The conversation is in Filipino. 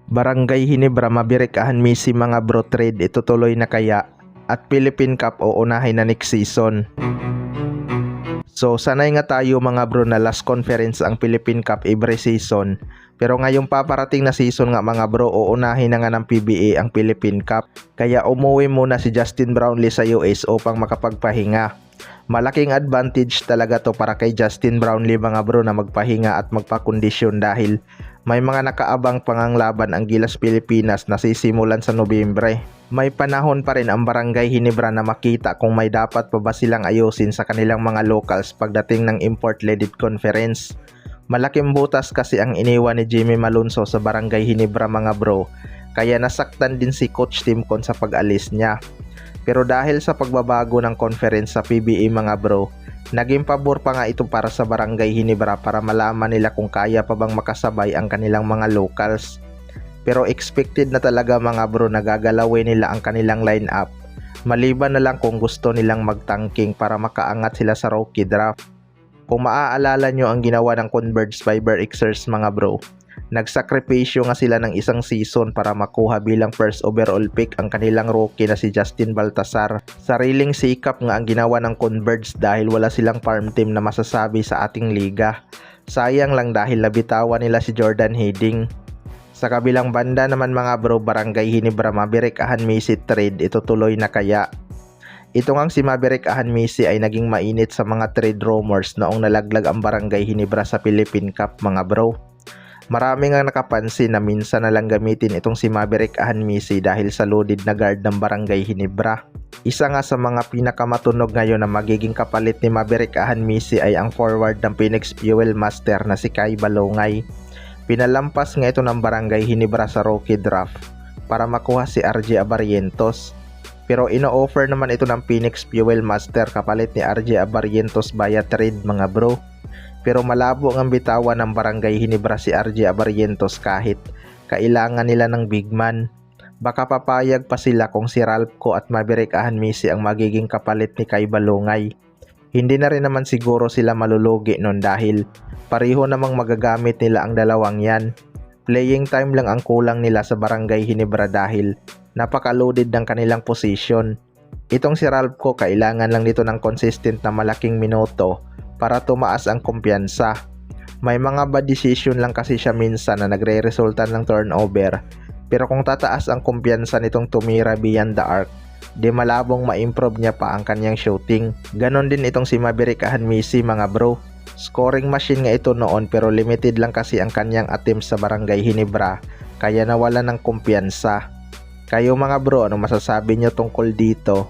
Barangay Hinebra mabirikahan misi mga bro trade itutuloy na kaya at Philippine Cup o unahin na next season. So sanay nga tayo mga bro na last conference ang Philippine Cup every season. Pero ngayong paparating na season nga mga bro uunahin na nga ng PBA ang Philippine Cup. Kaya umuwi muna si Justin Brownlee sa US upang makapagpahinga. Malaking advantage talaga to para kay Justin Brownlee mga bro na magpahinga at magpakondisyon dahil may mga nakaabang panganglaban ang Gilas Pilipinas na sisimulan sa Nobyembre. May panahon pa rin ang Barangay Hinebra na makita kung may dapat pa ba silang ayusin sa kanilang mga locals pagdating ng import-led conference. Malaking butas kasi ang iniwan ni Jimmy Malonzo sa Barangay Hinebra mga bro, kaya nasaktan din si Coach Timcon sa pag-alis niya. Pero dahil sa pagbabago ng conference sa PBA mga bro, naging pabor pa nga ito para sa Barangay Hinebra para malaman nila kung kaya pa bang makasabay ang kanilang mga locals. Pero expected na talaga mga bro na gagalawin nila ang kanilang lineup. Maliban na lang kung gusto nilang magtanking para makaangat sila sa rookie draft. Kung maaalala nyo ang ginawa ng Converge Fiber Xers mga bro, nagsakripisyo nga sila ng isang season para makuha bilang first overall pick ang kanilang rookie na si Justin Baltasar. Sariling sikap nga ang ginawa ng Converge dahil wala silang farm team na masasabi sa ating liga. Sayang lang dahil nabitawan nila si Jordan Hiding. Sa kabilang banda naman mga bro, Barangay Hinebra Maverick Ahan Messi trade itutuloy na kaya. Ito ngang si Maverick Ahan Messi ay naging mainit sa mga trade rumors noong nalaglag ang Barangay Hinebra sa Philippine Cup mga bro. Marami nga nakapansin na minsan na lang gamitin itong si Maverick Ahan Messi dahil sa loaded na guard ng Barangay Hinebra. Isa nga sa mga pinakamatunog ngayon na magiging kapalit ni Maverick Ahan Messi ay ang forward ng Phoenix Fuel Master na si Kai Balongay. Pinalampas nga ito ng Barangay Hinebra sa rookie draft para makuha si RJ Abarrientos. Pero ino-offer naman ito ng Phoenix Fuel Master kapalit ni RJ Abarrientos via trade mga bro. Pero malabo ang bitawan ng Barangay Hinebra si RJ Abarrientos kahit kailangan nila ng big man. Baka papayag pa sila kung si Ralpco at Maverick Ahan Messi ang magiging kapalit ni Kai Balongay. Hindi na rin naman siguro sila malulugi nun dahil pareho namang magagamit nila ang dalawang yan. Playing time lang ang kulang nila sa Barangay Hinebra dahil napaka-loaded ng kanilang position. Itong si Ralpco kailangan lang dito ng consistent na malaking minuto para tumaas ang kumpiyansa. May mga bad decision lang kasi siya minsan na nagre-resultan ng turnover. Pero kung tataas ang kumpiyansa nitong tumira beyond the arc, di malabong ma-improve niya pa ang kanyang shooting. Ganon din itong si Maverick Ahan Messi mga bro. Scoring machine nga ito noon pero limited lang kasi ang kanyang attempts sa Barangay Hinebra kaya nawala ng kumpiyansa. Kayo mga bro, ano masasabi nyo tungkol dito?